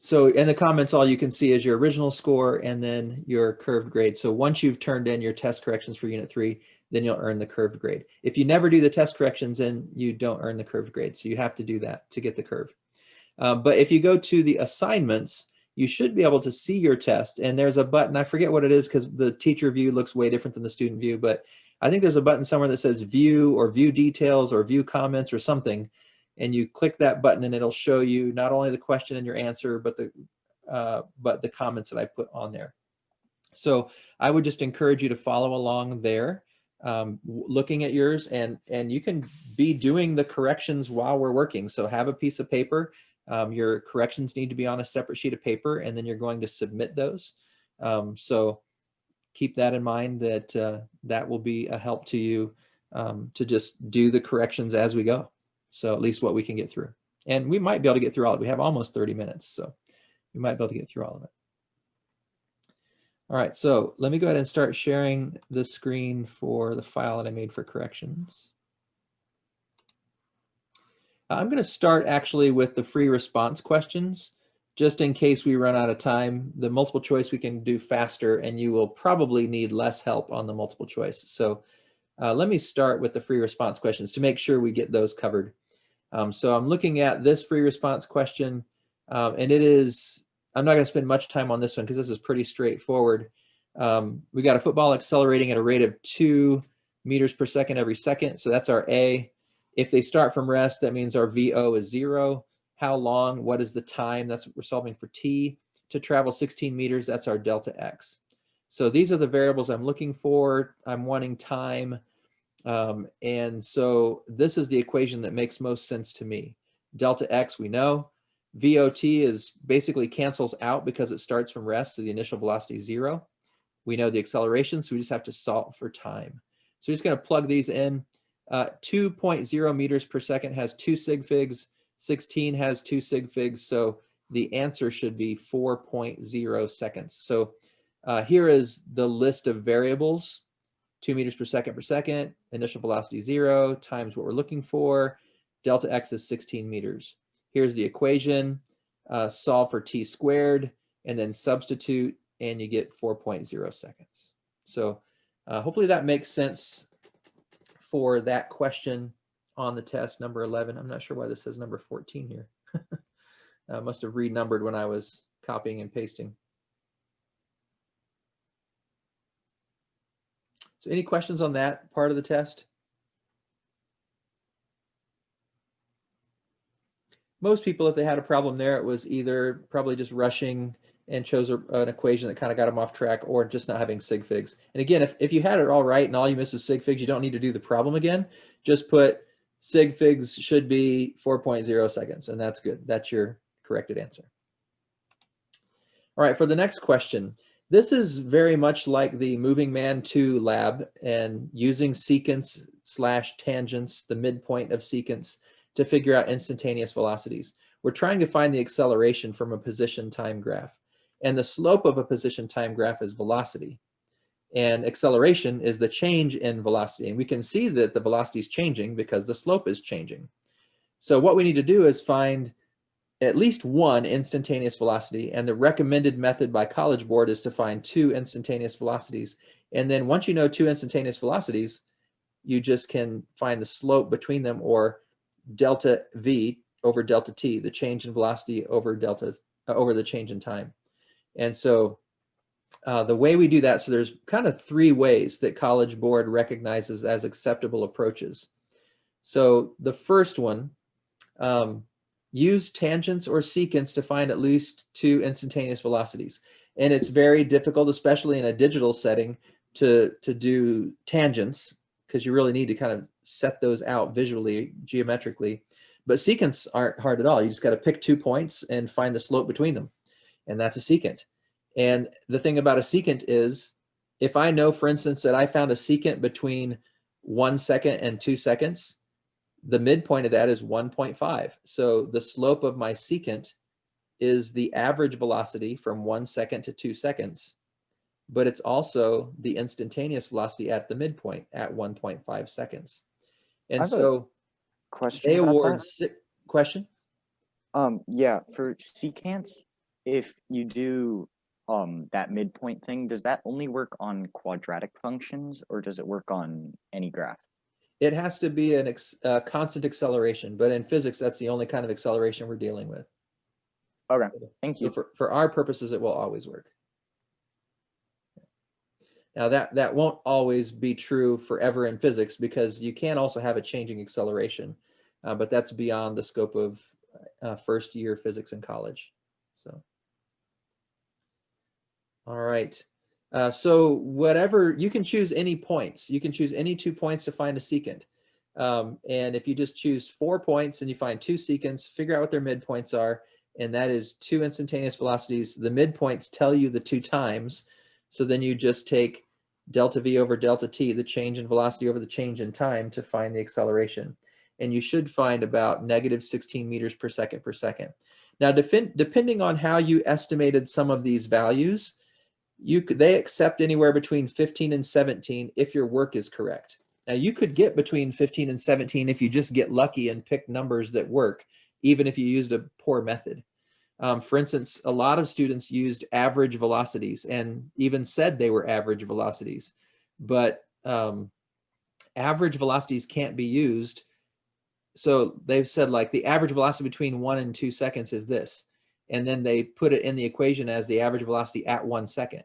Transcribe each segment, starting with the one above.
So in the comments, all you can see is your original score and then your curved grade. So once you've turned in your test corrections for Unit 3, then you'll earn the curved grade. If you never do the test corrections, then you don't earn the curved grade. So you have to do that to get the curve. But if you go to the assignments, you should be able to see your test. And there's a button, I forget what it is because the teacher view looks way different than the student view, but I think there's a button somewhere that says view or view details or view comments or something. And you click that button and it'll show you not only the question and your answer, but the comments that I put on there. So I would just encourage you to follow along there, looking at yours, and you can be doing the corrections while we're working. So have a piece of paper. Your corrections need to be on a separate sheet of paper, and then you're going to submit those. So keep that in mind, that that will be a help to you to just do the corrections as we go. So at least what we can get through. And we might be able to get through all of it. We have almost 30 minutes, so we might be able to get through all of it. All right, so let me go ahead and start sharing the screen for the file that I made for corrections. I'm going to start actually with the free response questions, just in case we run out of time. The multiple choice we can do faster, and you will probably need less help on the multiple choice. So let me start with the free response questions to make sure we get those covered. So I'm looking at this free response question, and it is, I'm not going to spend much time on this one because this is pretty straightforward. We got a football accelerating at a rate of 2 meters per second every second. So that's our A. If they start from rest, that means our VO is 0. How long? What is the time? That's what we're solving for T. To travel 16 meters, that's our delta X. So these are the variables I'm looking for. I'm wanting time. And so this is the equation that makes most sense to me. Delta X, we know. VOT is basically cancels out because it starts from rest, so the initial velocity is 0. We know the acceleration, so we just have to solve for time. So we're just going to plug these in. 2.0 meters per second has 2 sig figs. 16 has 2 sig figs, so the answer should be 4.0 seconds. So here is the list of variables. 2 meters per second, initial velocity 0, times what we're looking for. Delta X is 16 meters. Here's the equation. Solve for T squared, and then substitute, and you get 4.0 seconds. So hopefully that makes sense for that question on the test, number 11. I'm not sure why this says number 14 here. I must have renumbered when I was copying and pasting. So any questions on that part of the test? Most people, if they had a problem there, it was either probably just rushing and chose an equation that kind of got them off track, or just not having sig figs. And again, if you had it all right and all you missed is sig figs, you don't need to do the problem again. Just put sig figs should be 4.0 seconds, and that's good. That's your corrected answer. All right, for the next question, this is very much like the Moving Man 2 lab and using secants / tangents, the midpoint of secants, to figure out instantaneous velocities. We're trying to find the acceleration from a position time graph. And the slope of a position time graph is velocity. And acceleration is the change in velocity. And we can see that the velocity is changing because the slope is changing. So what we need to do is find at least one instantaneous velocity, and the recommended method by College Board is to find 2 instantaneous velocities. And then once you know 2 instantaneous velocities, you just can find the slope between them, or delta V over delta T, the change in velocity over over the change in time. And so the way we do that, so there's kind of 3 ways that College Board recognizes as acceptable approaches. So the first one, use tangents or secants to find at least 2 instantaneous velocities. And it's very difficult, especially in a digital setting, to do tangents, because you really need to kind of set those out visually, geometrically. But secants aren't hard at all. You just got to pick 2 points and find the slope between them. And that's a secant. And the thing about a secant is, if I know, for instance, that I found a secant between 1 second and 2 seconds, the midpoint of that is 1.5. So the slope of my secant is the average velocity from 1 second to 2 seconds, but it's also the instantaneous velocity at the midpoint at 1.5 seconds. And so question they about award that. question. Yeah, for secants, if you do that midpoint thing, does that only work on quadratic functions or does it work on any graph? It has to be a constant acceleration, but in physics, that's the only kind of acceleration we're dealing with. Okay, thank So you. for our purposes, it will always work. Now that won't always be true forever in physics because you can also have a changing acceleration, but that's beyond the scope of first year physics in college. So, all right. So whatever, you can choose any points. You can choose any 2 points to find a secant. And if you just choose 4 points and you find 2 secants, figure out what their midpoints are, and that is 2 instantaneous velocities. The midpoints tell you the 2 times. So then you just take delta v over delta t, the change in velocity over the change in time, to find the acceleration. And you should find about negative 16 meters per second per second. Now, depending on how you estimated some of these values, they accept anywhere between 15 and 17 if your work is correct. Now, you could get between 15 and 17 if you just get lucky and pick numbers that work, even if you used a poor method. For instance, a lot of students used average velocities and even said they were average velocities, but average velocities can't be used. So they've said like the average velocity between 1 and 2 seconds is this, and then they put it in the equation as the average velocity at 1 second.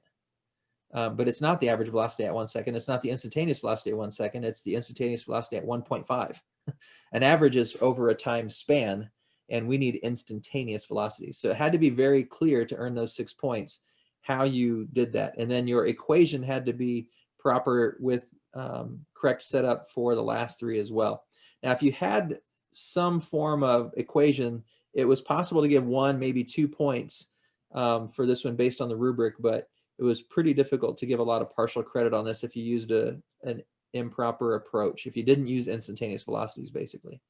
But it's not the average velocity at 1 second. It's not the instantaneous velocity at 1 second. It's the instantaneous velocity at 1.5. An average is over a time span, and we need instantaneous velocity. So it had to be very clear to earn those 6 points how you did that. And then your equation had to be proper with correct setup for the last 3 as well. Now, if you had some form of equation, it was possible to give 1, maybe 2 points for this one based on the rubric, but it was pretty difficult to give a lot of partial credit on this if you used an improper approach, if you didn't use instantaneous velocities, basically.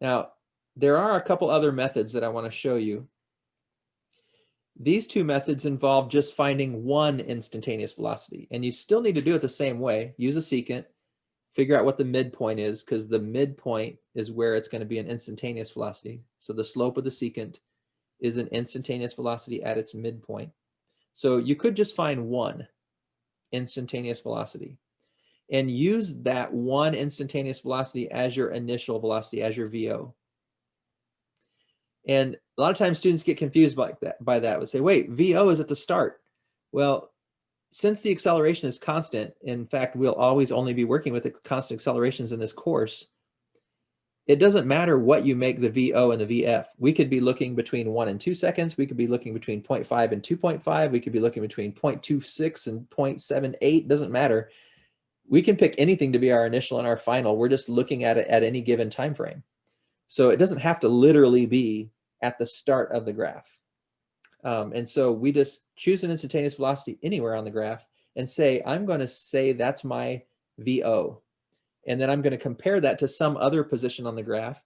Now, there are a couple other methods that I want to show you. These 2 methods involve just finding 1 instantaneous velocity, and you still need to do it the same way. Use a secant, figure out what the midpoint is, because the midpoint is where it's going to be an instantaneous velocity. So the slope of the secant is an instantaneous velocity at its midpoint. So you could just find 1 instantaneous velocity and use that 1 instantaneous velocity as your initial velocity, as your VO. And a lot of times students get confused by that. Would say, wait, VO is at the start. Well, since the acceleration is constant, in fact, we'll always only be working with constant accelerations in this course, it doesn't matter what you make the VO and the VF. We could be looking between 1 and 2 seconds. We could be looking between 0.5 and 2.5. We could be looking between 0.26 and 0.78. Doesn't matter. We can pick anything to be our initial and our final. We're just looking at it at any given time frame. So it doesn't have to literally be at the start of the graph. And so we just choose an instantaneous velocity anywhere on the graph and say, I'm going to say that's my VO. And then I'm going to compare that to some other position on the graph.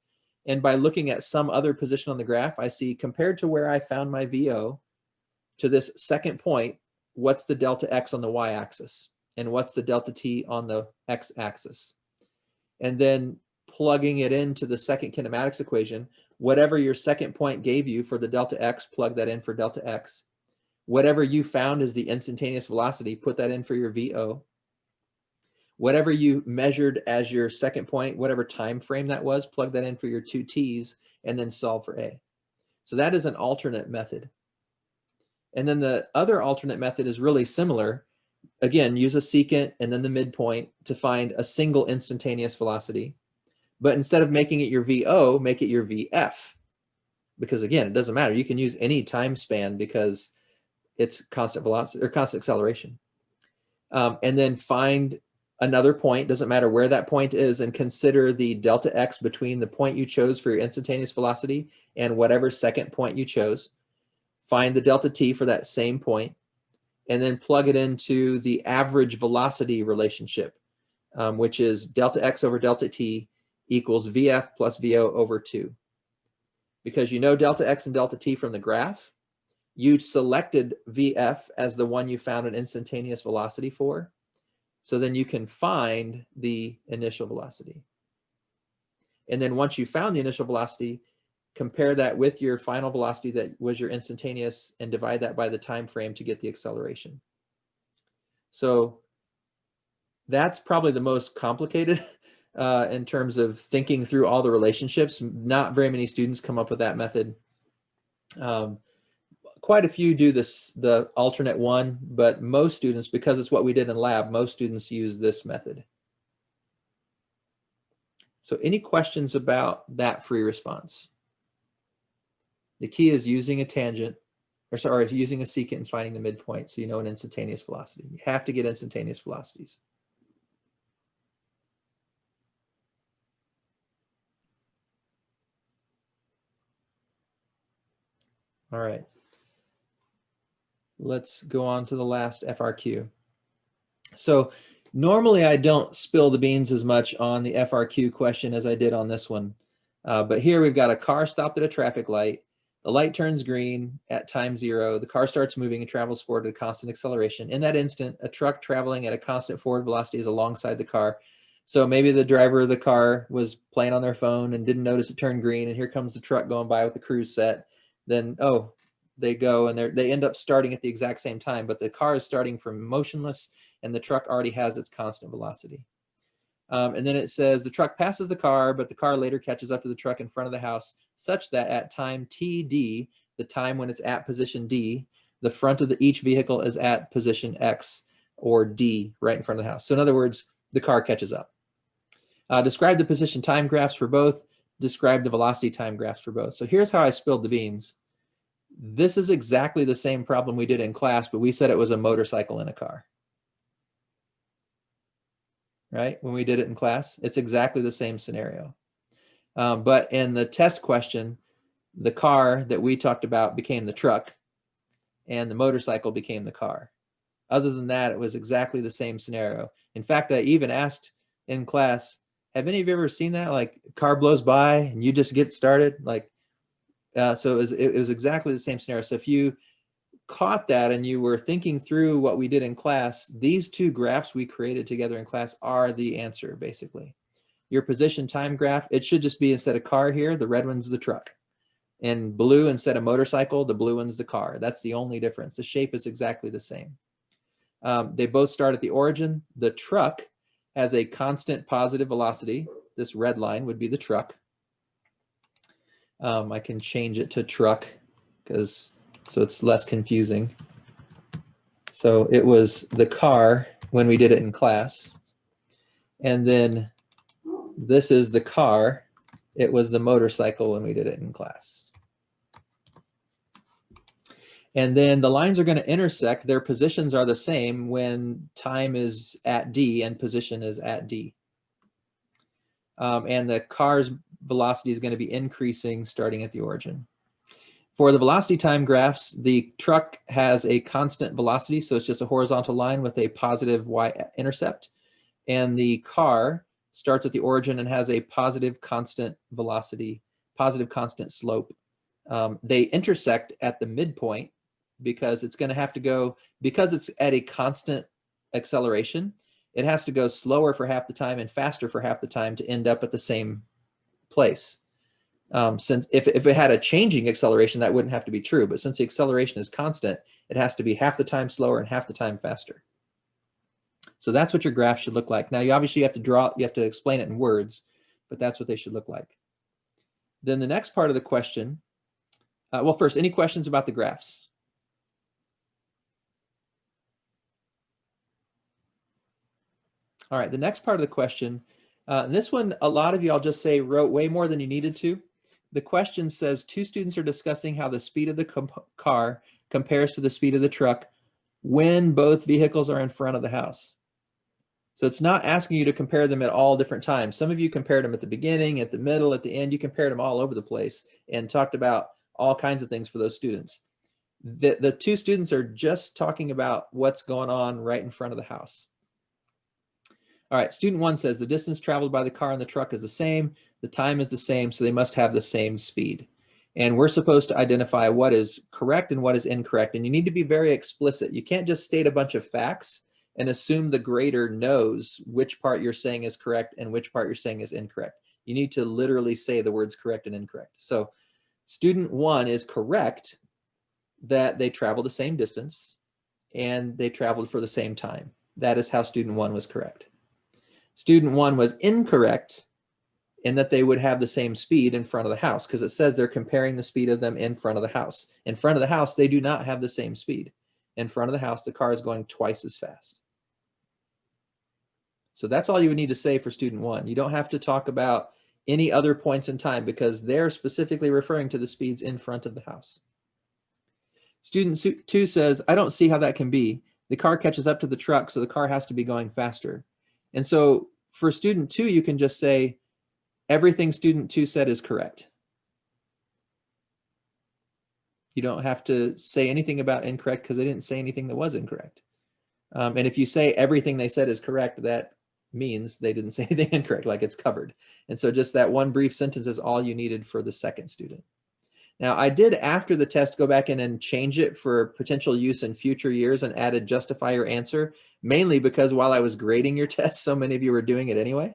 And by looking at some other position on the graph, I see compared to where I found my VO to this second point, what's the delta X on the Y-axis? And what's the delta T on the X-axis? And then plugging it into the second kinematics equation, whatever your second point gave you for the delta X, plug that in for delta X. Whatever you found as the instantaneous velocity, put that in for your VO. Whatever you measured as your second point, whatever time frame that was, plug that in for your 2 T's, and then solve for A. So that is an alternate method. And then the other alternate method is really similar. Again, use a secant and then the midpoint to find a single instantaneous velocity. But instead of making it your VO, make it your VF. Because again, it doesn't matter. You can use any time span because it's constant velocity or constant acceleration. And then find another point, doesn't matter where that point is, and consider the delta X between the point you chose for your instantaneous velocity and whatever second point you chose. Find the delta T for that same point, and then plug it into the average velocity relationship, which is delta X over delta T equals VF plus VO over 2. Because you know delta X and delta T from the graph, you selected VF as the one you found an instantaneous velocity for. So then you can find the initial velocity. And then once you found the initial velocity, compare that with your final velocity that was your instantaneous, and divide that by the time frame to get the acceleration. So that's probably the most complicated in terms of thinking through all the relationships. Not very many students come up with that method. Quite a few do this, the alternate one, but most students, because it's what we did in lab, most students use this method. So any questions about that free response? The key is using a tangent, or sorry, using a secant and finding the midpoint so you know an instantaneous velocity. You have to get instantaneous velocities. All right. Let's go on to the last FRQ. So normally I don't spill the beans as much on the FRQ question as I did on this one. But here we've got a car stopped at a traffic light. The light turns green at time 0. The car starts moving and travels forward at a constant acceleration. In that instant, a truck traveling at a constant forward velocity is alongside the car. So maybe the driver of the car was playing on their phone and didn't notice it turned green, and here comes the truck going by with the cruise set. Then, oh, they go and they end up starting at the exact same time, but the car is starting from motionless and the truck already has its constant velocity. And then it says the truck passes the car, but the car later catches up to the truck in front of the house, such that at time TD, the time when it's at position D, the front of each vehicle is at position X or D, right in front of the house. So in other words, the car catches up. Describe the position time graphs for both. Describe the velocity time graphs for both. So here's how I spilled the beans. This is exactly the same problem we did in class, but we said it was a motorcycle in a car. Right? When we did it in class, it's exactly the same scenario. But in the test question, the car that we talked about became the truck and the motorcycle became the car. Other than that, it was exactly the same scenario. In fact, I even asked in class, have any of you ever seen that? Like a car blows by and you just get started? Like, so it was exactly the same scenario. So if you caught that and you were thinking through what we did in class, these two graphs we created together in class are the answer, basically. Your position time graph, it should just be, instead of car here, the red one's the truck. And blue, instead of motorcycle, the blue one's the car. That's the only difference. The shape is exactly the same. They both start at the origin. The truck has a constant positive velocity. This red line would be the truck. I can change it to truck so it's less confusing. So it was the car when we did it in class. And then this is the car. It was the motorcycle when we did it in class. And then the lines are going to intersect. Their positions are the same when time is at D and position is at D. And the car's velocity is going to be increasing starting at the origin. For the velocity time graphs, the truck has a constant velocity, so it's just a horizontal line with a positive y-intercept. And the car starts at the origin and has a positive constant velocity, positive constant slope. They intersect at the midpoint because it's going to have to go, because it's at a constant acceleration, it has to go slower for half the time and faster for half the time to end up at the same place. Since if it had a changing acceleration, that wouldn't have to be true. But since the acceleration is constant, it has to be half the time slower and half the time faster. So that's what your graph should look like. Now, you obviously have to explain it in words, but that's what they should look like. Then the next part of the question, well, first, any questions about the graphs? All right, the next part of the question, and this one, a lot of you, I'll just say, wrote way more than you needed to. The question says, 2 students are discussing how the speed of the car compares to the speed of the truck when both vehicles are in front of the house. So it's not asking you to compare them at all different times. Some of you compared them at the beginning, at the middle, at the end. You compared them all over the place and talked about all kinds of things for those students. The 2 students are just talking about what's going on right in front of the house. All right, student 1 says the distance traveled by the car and the truck is the same. The time is the same, so they must have the same speed. And we're supposed to identify what is correct and what is incorrect. And you need to be very explicit. You can't just state a bunch of facts and assume the grader knows which part you're saying is correct and which part you're saying is incorrect. You need to literally say the words correct and incorrect. So Student 1 is correct that they traveled the same distance and they traveled for the same time. That is how student 1 was correct. Student 1 was incorrect in that they would have the same speed in front of the house, because it says they're comparing the speed of them in front of the house. In front of the house, they do not have the same speed. In front of the house, the car is going twice as fast. So that's all you would need to say for student 1. You don't have to talk about any other points in time, because they're specifically referring to the speeds in front of the house. Student 2 says, I don't see how that can be. The car catches up to the truck, so the car has to be going faster. And so for student 2, you can just say, everything student 2 said is correct. You don't have to say anything about incorrect, because they didn't say anything that was incorrect. And if you say everything they said is correct, that means they didn't say anything incorrect, like it's covered. And so just that one brief sentence is all you needed for the second student. Now, I did, after the test, go back in and change it for potential use in future years and added justify your answer, mainly because while I was grading your test, so many of you were doing it anyway.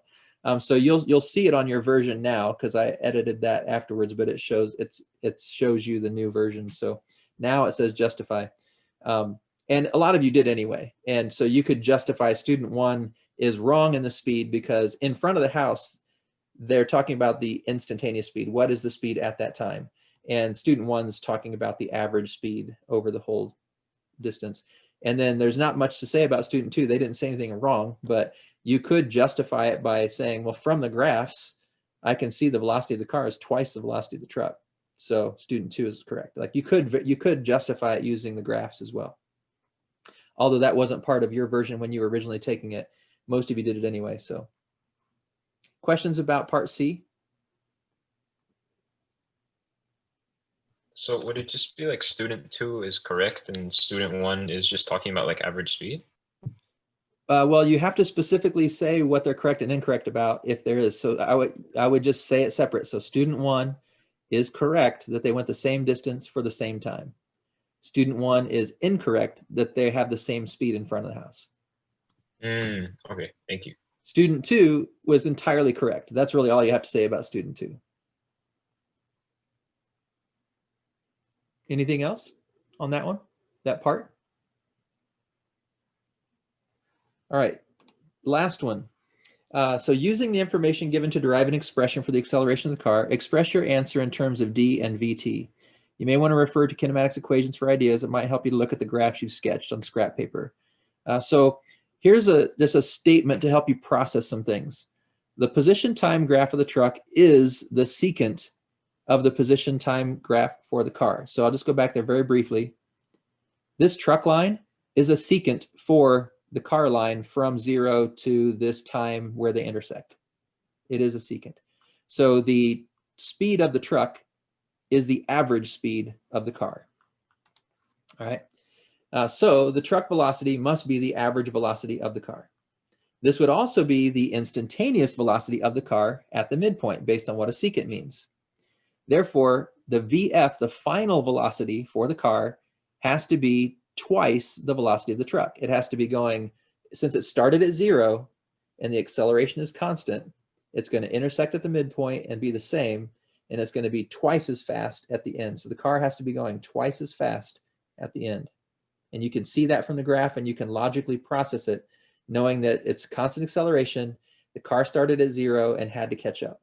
So you'll see it on your version now, because I edited that afterwards, but it shows you the new version. So now it says justify. And a lot of you did anyway. And so you could justify student 1 is wrong in the speed, because in front of the house, they're talking about the instantaneous speed. What is the speed at that time? And student 1 is talking about the average speed over the whole distance. And then there's not much to say about student 2. They didn't say anything wrong, but you could justify it by saying, well, from the graphs, I can see the velocity of the car is twice the velocity of the truck. So student 2 is correct. Like you could justify it using the graphs as well. Although that wasn't part of your version when you were originally taking it. Most of you did it anyway. So questions about part C? So would it just be like student 2 is correct and student 1 is just talking about like average speed? Well, you have to specifically say what they're correct and incorrect about, if there is. So I would just say it separate. So student 1 is correct that they went the same distance for the same time. Student 1 is incorrect that they have the same speed in front of the house. Okay, thank you. Student 2 was entirely correct. That's really all you have to say about student 2. Anything else on that one, that part? All right, last one. So using the information given to derive an expression for the acceleration of the car, express your answer in terms of d and vt. You may want to refer to kinematics equations for ideas. It might help you to look at the graphs you've sketched on scrap paper. So here's just a statement to help you process some things. The position time graph of the truck is the secant of the position time graph for the car. So I'll just go back there very briefly. This truck line is a secant for the car line from 0 to this time where they intersect. It is a secant. So the speed of the truck is the average speed of the car. All right. So the truck velocity must be the average velocity of the car. This would also be the instantaneous velocity of the car at the midpoint based on what a secant means. Therefore, the VF, the final velocity for the car, has to be twice the velocity of the truck. It has to be going, since it started at 0 and the acceleration is constant, it's going to intersect at the midpoint and be the same, and it's going to be twice as fast at the end. So the car has to be going twice as fast at the end. And you can see that from the graph, and you can logically process it, knowing that it's constant acceleration, the car started at 0 and had to catch up.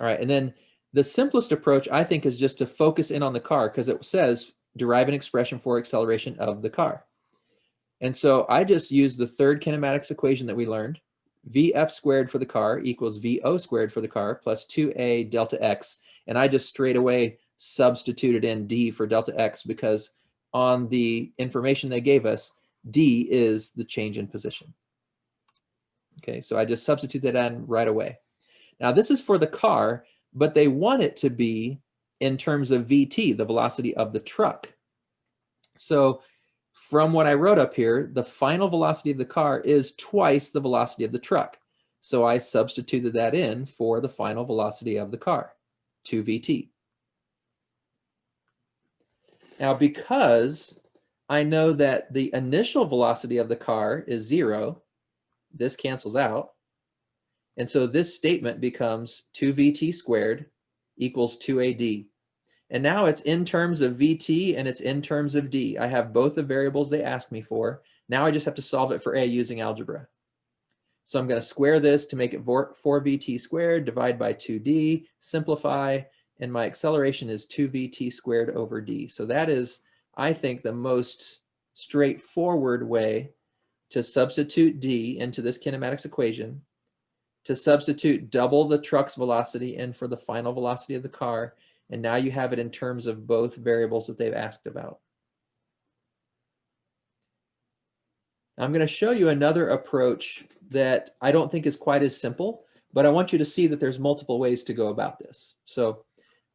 All right, and then the simplest approach, I think, is just to focus in on the car, because it says derive an expression for acceleration of the car. And so I just use the third kinematics equation that we learned. VF squared for the car equals VO squared for the car plus 2A delta X. And I just straight away substituted in D for delta X, because on the information they gave us, D is the change in position. Okay, so I just substitute that in right away. Now this is for the car, but they want it to be in terms of VT, the velocity of the truck. So from what I wrote up here, the final velocity of the car is twice the velocity of the truck. So I substituted that in for the final velocity of the car, 2VT. Now, because I know that the initial velocity of the car is 0, this cancels out. And so this statement becomes 2vt squared equals 2ad. And now it's in terms of vt and it's in terms of d. I have both the variables they asked me for. Now I just have to solve it for a using algebra. So I'm going to square this to make it 4vt squared, divide by 2d, simplify, and my acceleration is 2vt squared over d. So that is, I think, the most straightforward way to substitute d into this kinematics equation, to substitute double the truck's velocity in for the final velocity of the car, and now you have it in terms of both variables that they've asked about. I'm going to show you another approach that I don't think is quite as simple, but I want you to see that there's multiple ways to go about this. So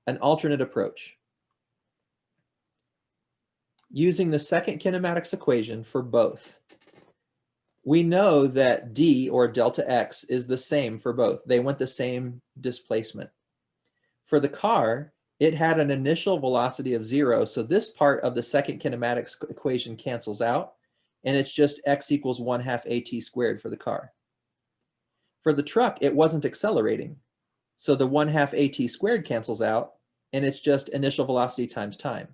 an alternate approach. Using the second kinematics equation for both. We know that d, or delta x, is the same for both. They want the same displacement. For the car, it had an initial velocity of 0, so this part of the second kinematics equation cancels out, and it's just x equals 1/2 at squared for the car. For the truck, it wasn't accelerating, so the 1/2 at squared cancels out, and it's just initial velocity times time.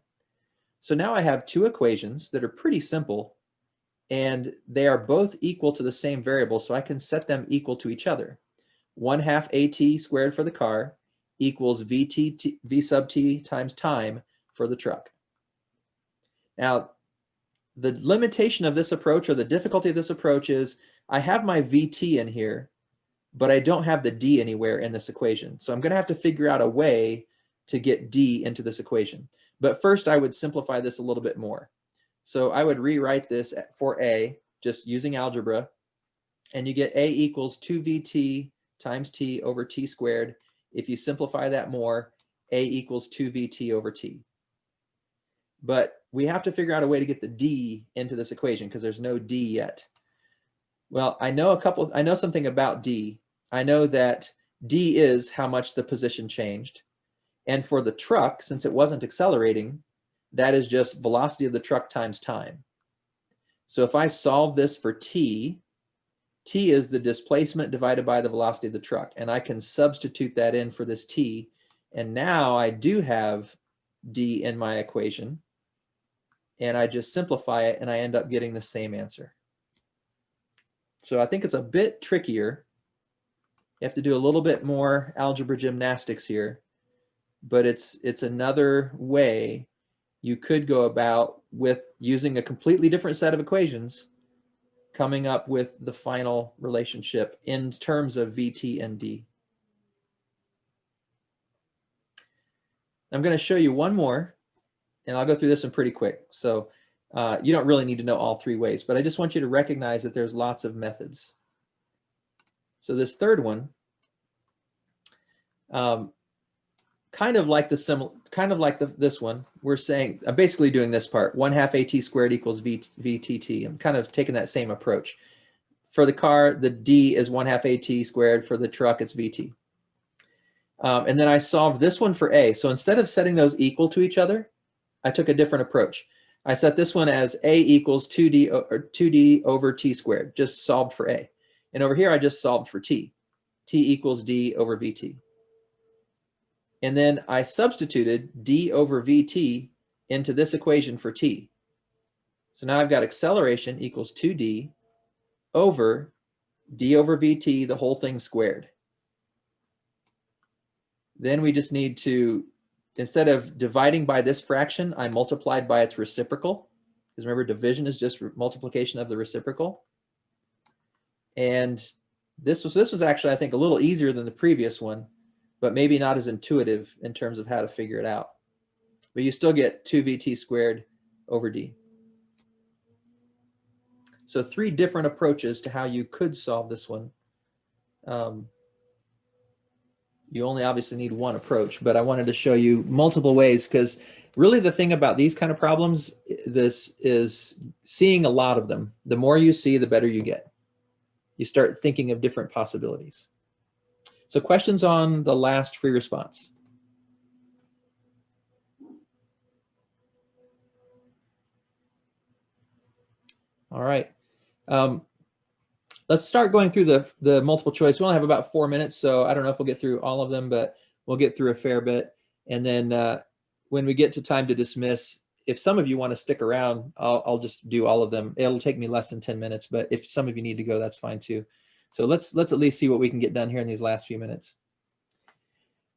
So now I have two equations that are pretty simple, and they are both equal to the same variable, so I can set them equal to each other. 1/2 at squared for the car equals v sub t times time for the truck. Now, the limitation of this approach, or the difficulty of this approach, is I have my vt in here, but I don't have the d anywhere in this equation. So I'm going to have to figure out a way to get d into this equation. But first, I would simplify this a little bit more. So I would rewrite this for a, just using algebra, and you get a equals 2vt times t over t squared. If you simplify that more, a equals 2vt over t. But we have to figure out a way to get the d into this equation because there's no d yet. Well, I know something about d. I know that d is how much the position changed. And for the truck, since it wasn't accelerating, that is just velocity of the truck times time. So if I solve this for t, t is the displacement divided by the velocity of the truck. And I can substitute that in for this t. And now I do have d in my equation. And I just simplify it, and I end up getting the same answer. So I think it's a bit trickier. You have to do a little bit more algebra gymnastics here, but it's another way you could go about with using a completely different set of equations, coming up with the final relationship in terms of vt and d. I'm going to show you one more, and I'll go through this one pretty quick. So you don't really need to know all three ways, but I just want you to recognize that there's lots of methods. So this third one, kind of like this one, we're saying, I'm basically doing this part, 1/2 at squared equals vtt. I'm kind of taking that same approach. For the car, the d is 1/2 at squared. For the truck, it's vt. And then I solved this one for a. So instead of setting those equal to each other, I took a different approach. I set this one as a equals 2d over t squared, just solved for a. And over here, I just solved for t. T equals d over vt. And then I substituted d over vt into this equation for t. So now I've got acceleration equals 2d over d over vt, the whole thing squared. Then we just need to, instead of dividing by this fraction, I multiplied by its reciprocal. Because remember, division is just multiplication of the reciprocal. And this was actually, I think, a little easier than the previous one, but maybe not as intuitive in terms of how to figure it out. But you still get 2vt squared over d. So 3 different approaches to how you could solve this one. You only obviously need one approach, but I wanted to show you multiple ways because really the thing about these kind of problems, this is seeing a lot of them. The more you see, the better you get. You start thinking of different possibilities. So questions on the last free response? All right. let's start going through the multiple choice. We only have about 4 minutes, so I don't know if we'll get through all of them, but we'll get through a fair bit. And then when we get to time to dismiss, if some of you want to stick around, I'll just do all of them. It'll take me less than 10 minutes, but if some of you need to go, that's fine too. So let's at least see what we can get done here in these last few minutes.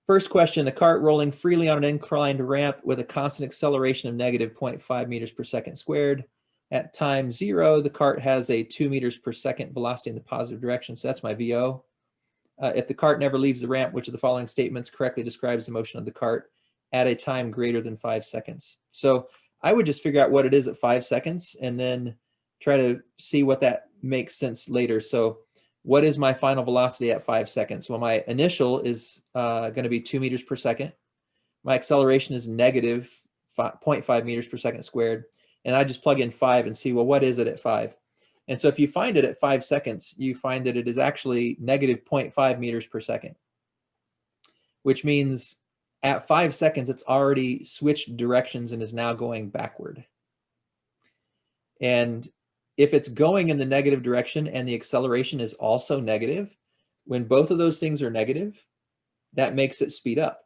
First question, the cart rolling freely on an inclined ramp with a constant acceleration of negative 0.5 meters per second squared. At time 0, the cart has a 2 meters per second velocity in the positive direction. So that's my VO. If the cart never leaves the ramp, which of the following statements correctly describes the motion of the cart at a time greater than 5 seconds? So I would just figure out what it is at 5 seconds and then try to see what that makes sense later. So what is my final velocity at 5 seconds? Well, my initial is going to be 2 meters per second. My acceleration is negative 0.5 meters per second squared. And I just plug in 5 and see, well, what is it at 5? And so if you find it at 5 seconds, you find that it is actually negative 0.5 meters per second, which means at 5 seconds, it's already switched directions and is now going backward. And if it's going in the negative direction and the acceleration is also negative, when both of those things are negative, that makes it speed up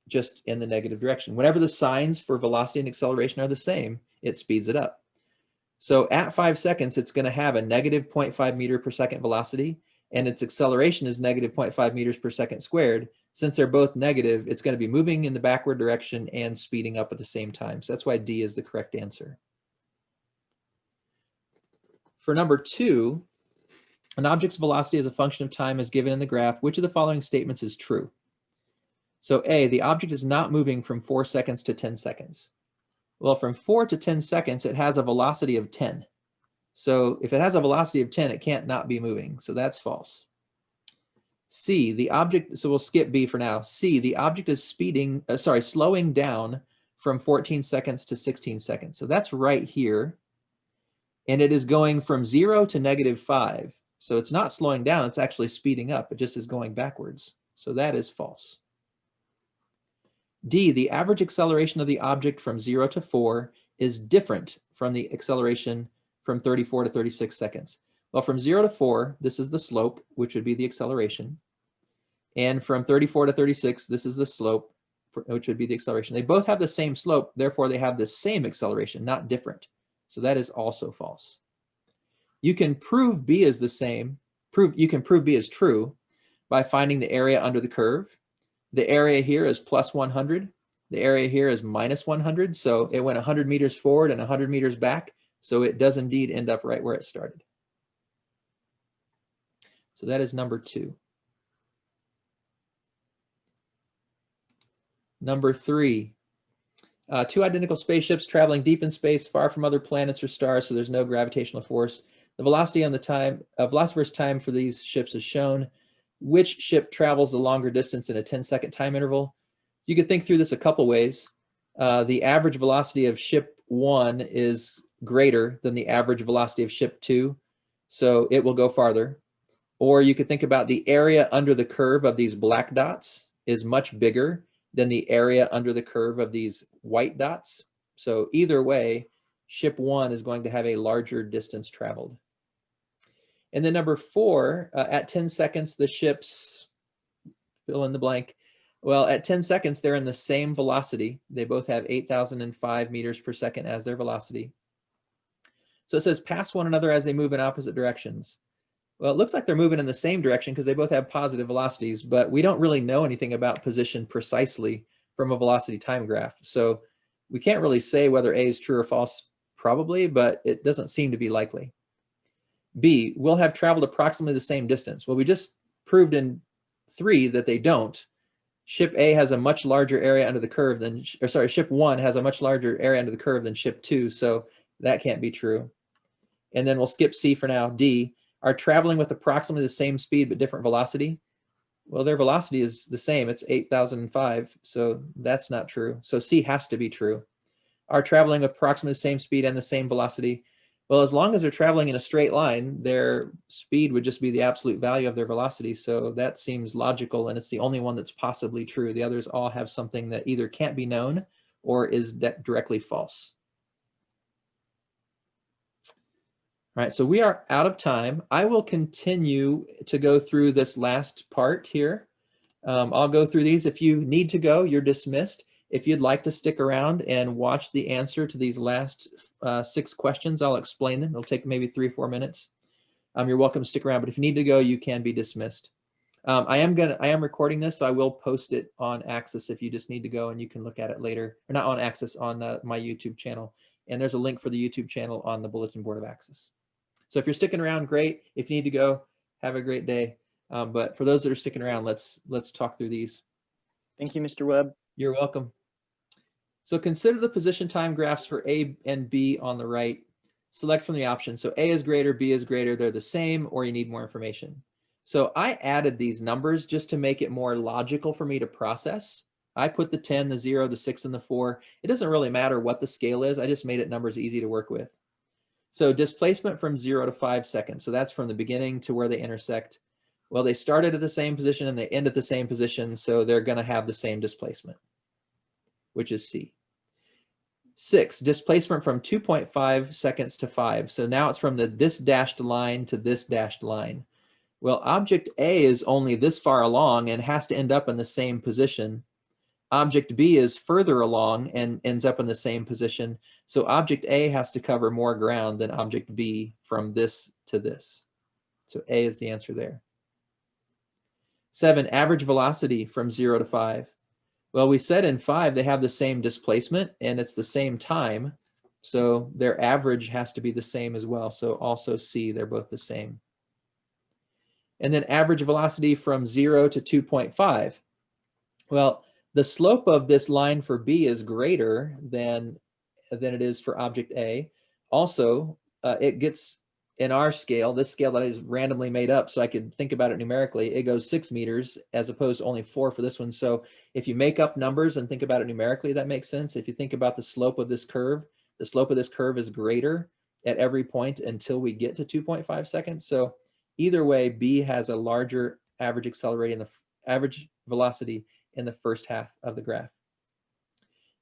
just in the negative direction. Whenever the signs for velocity and acceleration are the same, it speeds it up. So at 5 seconds, it's going to have a negative 0.5 meter per second velocity, and its acceleration is negative 0.5 meters per second squared. Since they're both negative, it's going to be moving in the backward direction and speeding up at the same time. So that's why D is the correct answer. For number 2, an object's velocity as a function of time is given in the graph. Which of the following statements is true? So A, the object is not moving from 4 seconds to 10 seconds. Well, from 4 to 10 seconds, it has a velocity of 10. So if it has a velocity of 10, it can't not be moving. So that's false. C, the object, so we'll skip B for now. C, the object is slowing down from 14 seconds to 16 seconds. So that's right here. And it is going from 0 to negative 5. So it's not slowing down, it's actually speeding up. It just is going backwards. So that is false. D, the average acceleration of the object from 0 to 4 is different from the acceleration from 34 to 36 seconds. Well, from 0 to 4, this is the slope, which would be the acceleration. And from 34 to 36, this is the slope, which would be the acceleration. They both have the same slope, therefore they have the same acceleration, not different. So that is also false. You can prove B is the same. You can prove B is true by finding the area under the curve. The area here is plus 100. The area here is minus 100. So it went 100 meters forward and 100 meters back. So it does indeed end up right where it started. So that is number 2. Number 3. 2 identical spaceships traveling deep in space, far from other planets or stars, so there's no gravitational force. The velocity on the velocity versus time for these ships is shown. Which ship travels the longer distance in a 10-second time interval? You could think through this a couple ways. The average velocity of ship 1 is greater than the average velocity of ship 2, so it will go farther. Or you could think about the area under the curve of these black dots is much bigger than the area under the curve of these white dots. So either way, ship 1 is going to have a larger distance traveled. And then number 4, at 10 seconds, the ships, fill in the blank. Well, at 10 seconds, they're in the same velocity. They both have 8,005 meters per second as their velocity. So it says pass one another as they move in opposite directions. Well, it looks like they're moving in the same direction because they both have positive velocities, but we don't really know anything about position precisely from a velocity time graph. So we can't really say whether A is true or false, probably, but it doesn't seem to be likely. B, will have traveled approximately the same distance. Well, we just proved in 3 that they don't. Ship A has a much larger area under the curve than, or sorry, ship 1 has a much larger area under the curve than ship 2, so that can't be true. And then we'll skip C for now. D, are traveling with approximately the same speed but different velocity. Well, their velocity is the same. It's 8,005, so that's not true. So C has to be true. Are traveling approximately the same speed and the same velocity. Well, as long as they're traveling in a straight line, their speed would just be the absolute value of their velocity. So that seems logical, and it's the only one that's possibly true. The others all have something that either can't be known or is directly false. All right, so we are out of time. I will continue to go through this last part here. I'll go through these. If you need to go, you're dismissed. If you'd like to stick around and watch the answer to these last 6 questions, I'll explain them. It'll take maybe 3 or 4 minutes. You're welcome to stick around, but if you need to go, you can be dismissed. I am recording this, so I will post it on Axis if you just need to go and you can look at it later. Or not on Axis, on my YouTube channel. And there's a link for the YouTube channel on the bulletin board of Axis. So if you're sticking around, great. If you need to go, have a great day. But for those that are sticking around, let's talk through these. Thank you, Mr. Webb. You're welcome. So consider the position time graphs for A and B on the right. Select from the options. So A is greater, B is greater, they're the same, or you need more information. So I added these numbers just to make it more logical for me to process. I put the 10, the 0, the 6, and the 4. It doesn't really matter what the scale is. I just made it numbers easy to work with. So displacement from 0 to 5 seconds. So that's from the beginning to where they intersect. Well, they started at the same position and they end at the same position, so they're going to have the same displacement, which is C. 6, displacement from 2.5 seconds to 5. So now it's from this dashed line to this dashed line. Well, object A is only this far along and has to end up in the same position. Object B is further along and ends up in the same position. So object A has to cover more ground than object B from this to this. So A is the answer there. 7, average velocity from 0 to 5. Well, we said in 5 they have the same displacement and it's the same time. So their average has to be the same as well. So also C, they're both the same. And then average velocity from 0 to 2.5. Well, the slope of this line for B is greater than it is for object A. Also, it gets, in our scale, this scale that is randomly made up, so I could think about it numerically, it goes 6 meters as opposed to only 4 for this one. So if you make up numbers and think about it numerically, that makes sense. If you think about the slope of this curve, the slope of this curve is greater at every point until we get to 2.5 seconds. So either way, B has a larger average accelerating the average velocity in the first half of the graph.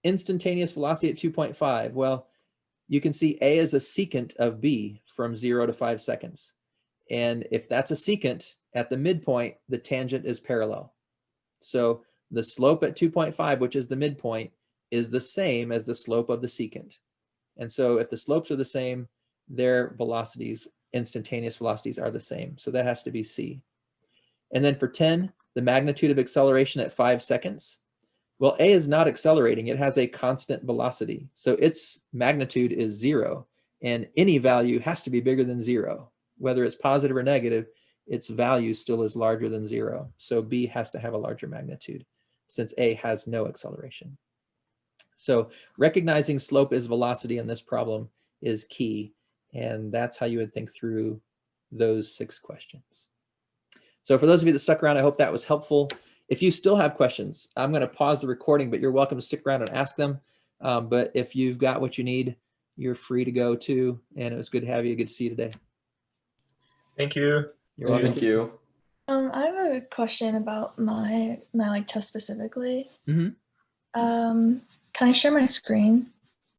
Instantaneous velocity at 2.5. Well, you can see A is a secant of B from 0 to 5 seconds. And if that's a secant, at the midpoint, the tangent is parallel. So the slope at 2.5, which is the midpoint, is the same as the slope of the secant. And so if the slopes are the same, their velocities, instantaneous velocities, are the same. So that has to be C. And then for 10, the magnitude of acceleration at 5 seconds. Well, A is not accelerating. It has a constant velocity. So its magnitude is 0. And any value has to be bigger than 0. Whether it's positive or negative, its value still is larger than 0. So B has to have a larger magnitude since A has no acceleration. So recognizing slope is velocity in this problem is key. And that's how you would think through those 6 questions. So for those of you that stuck around, I hope that was helpful. If you still have questions, I'm going to pause the recording, but you're welcome to stick around and ask them. But if you've got what you need, you're free to go too. And it was good to have you. Good to see you today. Thank you. You're welcome. Thank you. I have a question about my like test specifically. Mhm. Can I share my screen?